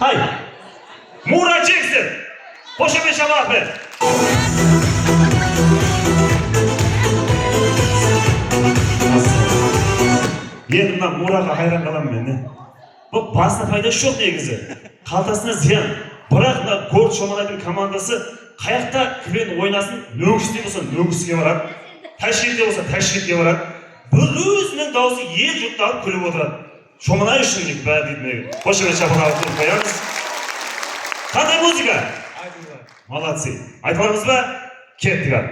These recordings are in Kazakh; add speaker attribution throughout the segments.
Speaker 1: Hay. Mura Jackson. Qo'shimcha shabab ber. Endi men Muraga hayron qolaman men. Bu basda foydasi yo'q negizi. Qaltasına ziyan. Biroq Gort Shomalayning komandasi qayoqda kren o'ynasin, Nögisga bo'lsa Nögisga boradi. Tashkentga bo'lsa Tashkentga boradi. Bir o'zining davosi yer yurtda olib kulib o'tiradi. Shomalay uchunlik bari deydi. Qo'shimcha shabab qilib qo'yamiz. Qanday muzika? Молодцы. Aytamizmi? Ketdik.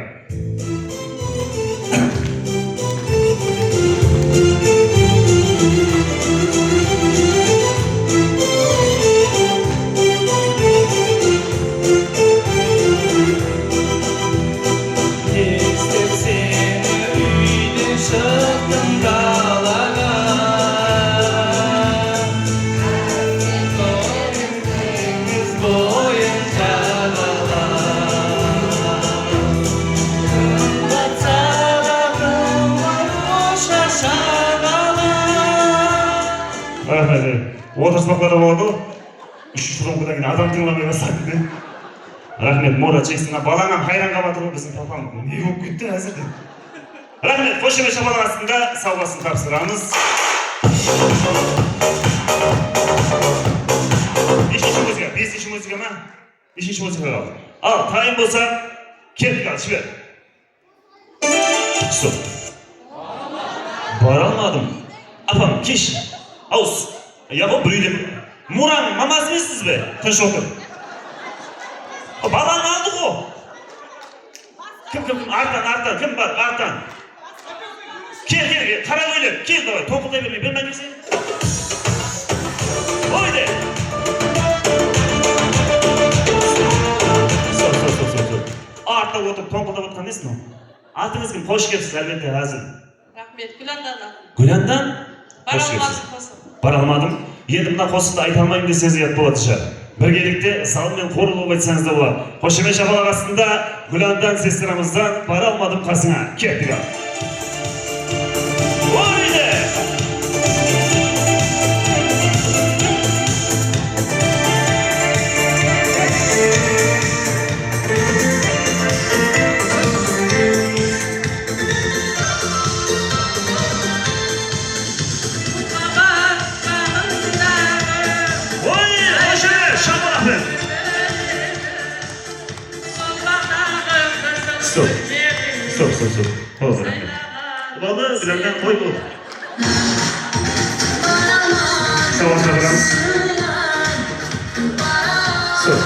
Speaker 1: O'tirishmoqlar bo'ldi. Uchinchi rumkadan adam tinglamay boshladi. Rahmat, Mura Jacksonga balam ham hayron qoldi bizning papam. Ne bo'lib ketdi hozir? Rahmat, qo'shimcha shabab ostida sovg'asini topshiramiz. Beshinchi muzikami? Beshinchi muzika oldi. Al, tayin bo'lsa, ketib qol, shver. Stop. Borolmadim. Apam, kish. Aus. Ya bu büyüdüm. Muram, mamaz mısınız be? Taş otur. Baban aldı o. Kim? Artan. Kim var? Artan. Gel. Kara böyle. Gel davay. Topukla vermeyi. Ben girsin. Oyde. Sor. Artta oturup tompulda oturan nesin o? Artınız kim? Hoş geldiniz elbette hazır.
Speaker 2: Rahmet. Gülendan'dan.
Speaker 1: Gülendan? Hoş geldiniz. Baralmadım. Endi bundan qo'shiqda ayta olmayman desangiz yat bo'ladi shar. Birgalikda salmen qo'rg'ib aytsangiz da bo'ladi. Qo'shimcha shabab ostida Gulandan sestramizdan baralmadim qasina. Ketdik. Oyde. Stop. Oldu. Vallahi birazdan koy bu. Savaş yapalım. Stop.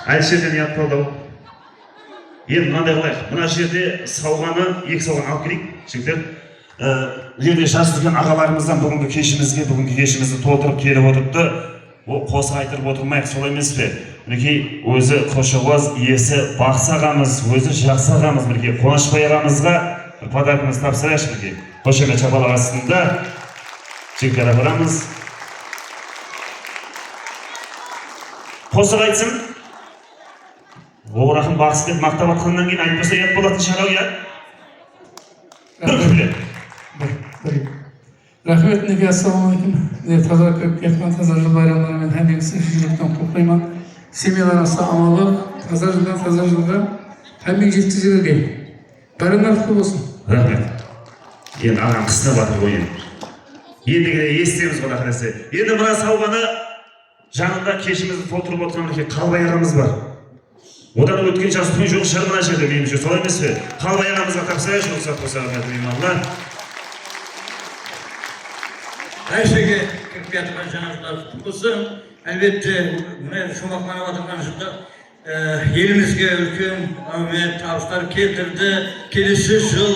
Speaker 1: Ayşe'den yapalım. Endi qanday qilaylik? Mana shu yerda sovg'ani, ilk sovg'ani olib keling. Chunki yerda shashtirgan og'alarimizdan bugungi keshimizni to'ldirib kelib o'tiribdi. O qo'shiq aytib o'tirmaylik, solay emasmi? Buniki o'zi qo'shiqvoz iyesi Baxsag'amiz, o'zi Jaxsag'amiz birga Qonishboy og'amizga bir podarkimiz topshirish birga. Qo'shimcha shabab ostida chekara beramiz. Qo'shiq aytsin. O'g'rahim baxsi deb maqtab atgandan keyin aytmasa yat bo'ladi inshaalloh ya. Bir kuplet.
Speaker 3: Rahmet nega assalomu alaykum. Toza ko'p ketman, toza yil bayramlari men hammangizni shundan qutlayman. Семьяларыңызға амалы, таза жылға, hamma жетті жерге. Барыңдар құтты болсын.
Speaker 1: Рахмет. Енді ағам қысына батыр ғой енді. Ендігіне естеміз ғой ақырасы. Енді мына сауғаны жанында кешімізді толтырып отырған Қалбай ағамыз бар. Одан өткен жаспен жоқ шармына жерде дейміз. Солай емес пе? Қалбай ағамызға тапсырайық рұқсат болса имамlar.
Speaker 4: Ayşe'ye 47 janazlar tutulsun. Elbette şumak manavatından sonra elimizge ülkün Ahmet Tavuslar getirdi. Kelisi yıl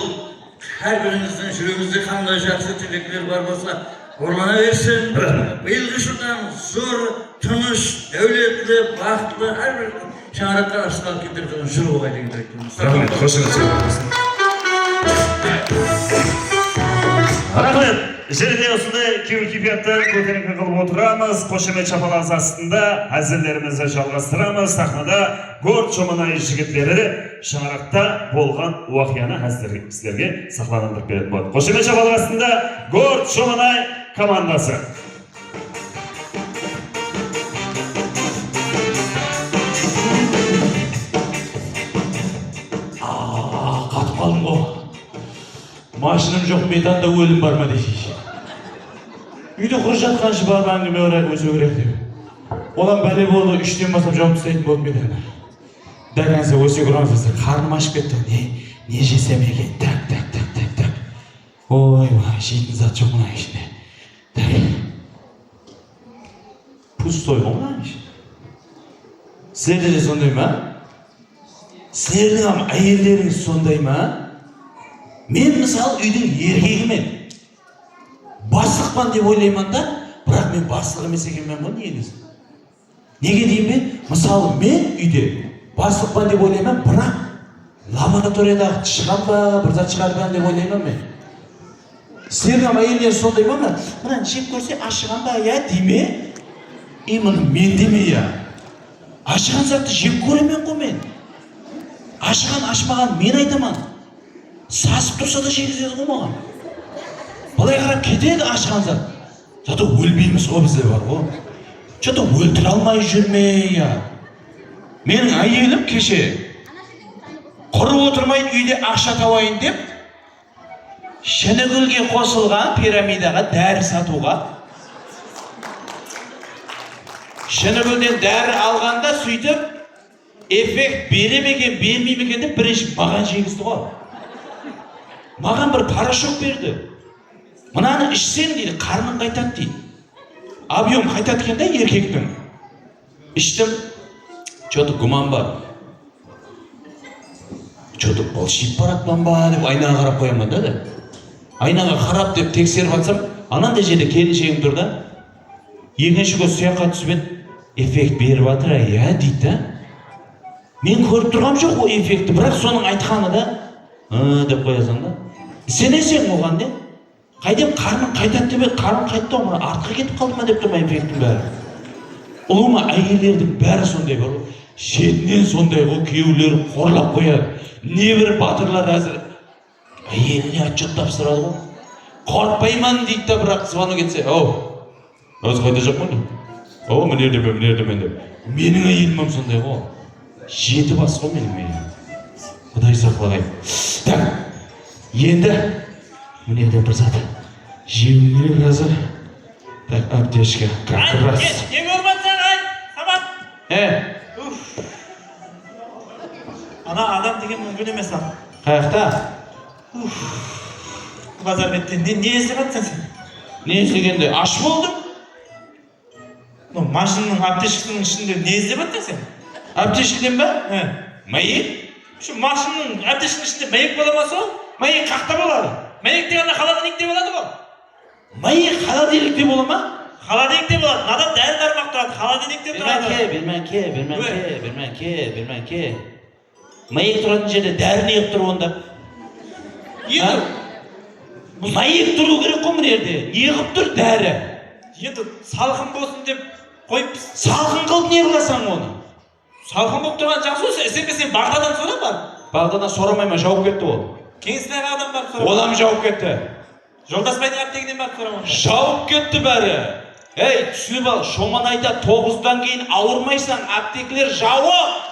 Speaker 4: her birinizden şurumuzda kanlı jaksı tilekler var olsa orlana versin. Bu yıl şuradan zor, tınış, devletli, bahtlı her bir şaharatlar aşkal getirdiğiniz şuru olaydı getirdiğiniz.
Speaker 1: Rahmet, hoşuna çıkıyorsun. Rahmet. Жерде осындай кеу-кепияттар көтеріңкі қылып отырамыз. Қошемет шапалағыз астында әзірлерімізді жалғастырамыз. Сахнада Горд Шоманай жігіттері шаңырақта болған уақияны сіздерге сахналандырып беретін болады. Қошемет шапалақ астында Горд Шоманай командасы.
Speaker 5: машинам жоқ, метанда өлім бар ма дейші. Үйде құр жатқаншы барып әңгіме орайық өсе керек деп. Одан бәле болды, 3-тен бастап жауып тастайтын болды менен. Дәл әнсе өсе көріңіз, қарным ашып кетті. Не жесем екен? Так. Ой, жейтін зат жоқ мына ішінде. Пустой ғой мына ішінде. Сіздерде де сондай ма? Сіздердің әйелдеріңіз сондай ма? Мен мысалы үйдің еркегімен бастықпан деп ойлаймын да, бірақ мен бастық емес екенмін ғой негізі. Неге деймін бе? Мысалы мен үйде бастықпан деп ойлаймын, бірақ лабораториядағы шығам ба, бір зат шығарған деп ойлаймын мен. Сіздердің әйелдер сондай ма? Мынаны жеп көрсе ашыған ба, я деме? Мұны мен деме, я. Ашыған затты жеп көремен ғой мен. Ашыған, ашмаған мен айтаман. Сасып тұрса да жегізеді ғой маған. Былай қарап кетеді ашыған зат. Зато өлмейміз ғой бізде бар ғой. Что-то өлтіре алмай жүрме, я. Менің әйелім кеше құрып отырмайды үйде ақша табайын деп, шынығылге қосылған пирамидаға дәрі сатуға. Шынығылден дәрі алғанда сөйтіп, эффект бере ме екен, бермей ме екен деп бірінші маған жегізді ғой. Маған бір порошок берді. Мынаны ішсең дейді, қарның қайтады дейді. Объем қайтады екен да еркектің. Іштім, что-то гуман бар. Что-то былшиып баратпан ба деп айнаға қарап қоямын да. Айнаға қарап деп тексеріп атсам, анандай жерде келіншегім тұр да. Екінші көз сұяққа түсіп эффект беріп атыр, я дейді да. Мен көріп тұрғам жоқ ол эффекті, бірақ соның айтқаны да, деп қоясың да. Сенесің оған де. Қайдем қарның қайтады деп еді, қарның қайтты оған, артқа кетіп қалды ма деп тұрма эффекттің бәрі. Ұлыма әйелердің бәрі сондай бар. Шетінен сондай ғой, күйеулері қорлап қояды. Небір батырлар әзір әйеліне отчет тапсырады ғой. Қорқпайман дейді да, бірақ звонок етсе, өзі қайда жоқ ма? Міне деп. Менің әйелім сондай ғой. 7 бас ғой менің әйелім. Құдай сақлағай. Так, енді міне бір зат. Жеуім керек қазір. Так, аптечка. Как раз.
Speaker 2: Не көрмәтсің, Самат? Ана адам деген мүмкін емес ақ.
Speaker 5: Қаяқта?
Speaker 2: Базар беттен не естіп атсың сен?
Speaker 5: Не естігенде? Аш болдым?
Speaker 2: Машинның аптечкасының ішінде не естіп атсың сен?
Speaker 5: Аптечкіден ба? Мәйек?
Speaker 2: Şu машинның аптечкасының ішінде мәйек боламасы ол? Мәйек қақта болады? Мәйек дегенде холодильникте болады ғой?
Speaker 5: Мәйек холодильникте бола ма?
Speaker 2: Холодильникте болады. Надам дәрі дармақ тұрады. Холодильникте тұрады.
Speaker 5: Бермәке. Мәйек тұратын жерде дәрі неғып тұр онда? Мәйек тұру керек қой мына жерде. Неғып тұр дәрі?
Speaker 2: Енді салқын болсын деп қойыппыз.
Speaker 5: Салқын қылып не қыласың оны?
Speaker 2: Салқын болып тұрған жақсы болса, сен Бағдадан сора бар.
Speaker 5: Бағдадан сорамай ма, жауып кетті ол.
Speaker 2: Кеңістегі адам барып сора.
Speaker 5: Одан жауып кетті.
Speaker 2: Жолдасбайдың аптегінен барып сорамын.
Speaker 5: Жауып кетті бәрі. Ей, түсініп ал, Шоманайда 9-дан кейін ауырмайсаң, аптекілер жауып.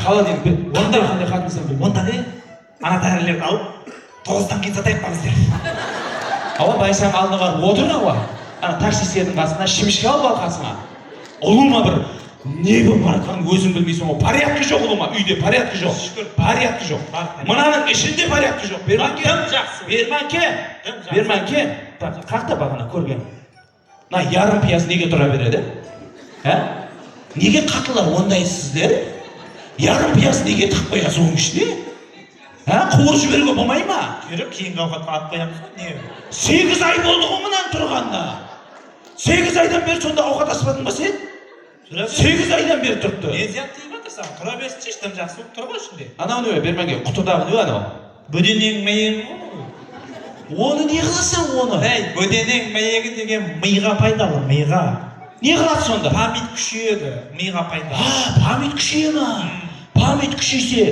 Speaker 5: Холодильник, онда қандай қатынсың бе?
Speaker 2: Онда не? Ана дәрілерді алып, 9-дан кейін сатайық па біздер.
Speaker 5: Ауа, байсаң алдына барып отыр ауа. Ана таксистердің қасына шимішке алып ал қасыңа. Ұлыма бір не болып баратқанын өзің білмейсің ғой. Порядкі жоқ ұлыма, үйде порядкі жоқ. Порядкі жоқ. Мынаның ішінде порядкі жоқ. Бермәнке. Қақта бағана көрген. Ярым пияз неге тұра береді? Неге қатылар ондай сіздер? Ярым пияз неге тақ қоясың оның ішіне? Қуыр жіберуге болмай ма?
Speaker 2: Көріп, кейінгі ауқатқа ат қоямыз ғой, не?
Speaker 5: 8 ай болды ғой мұнан тұрғанына. 8 айдан бері сонда ауқат аспадың ба сен? 8 айдан бері тұрыпты.
Speaker 2: Не зиян тиіп жатырсың? Тұра берсінші, іштім жақсы болып тұр ғой ішінде.
Speaker 5: Анау не бермәнге, құтыдағы не анау?
Speaker 2: Бөденең мәйегі ғой.
Speaker 5: Оны не қыласың оны?
Speaker 2: Бөденең мәйегі деген миға пайдалы, миға.
Speaker 5: Не қылады сонда?
Speaker 2: Памет күшейеді, миға пайдалы.
Speaker 5: Памет күшейе ма? Памет күшейсе,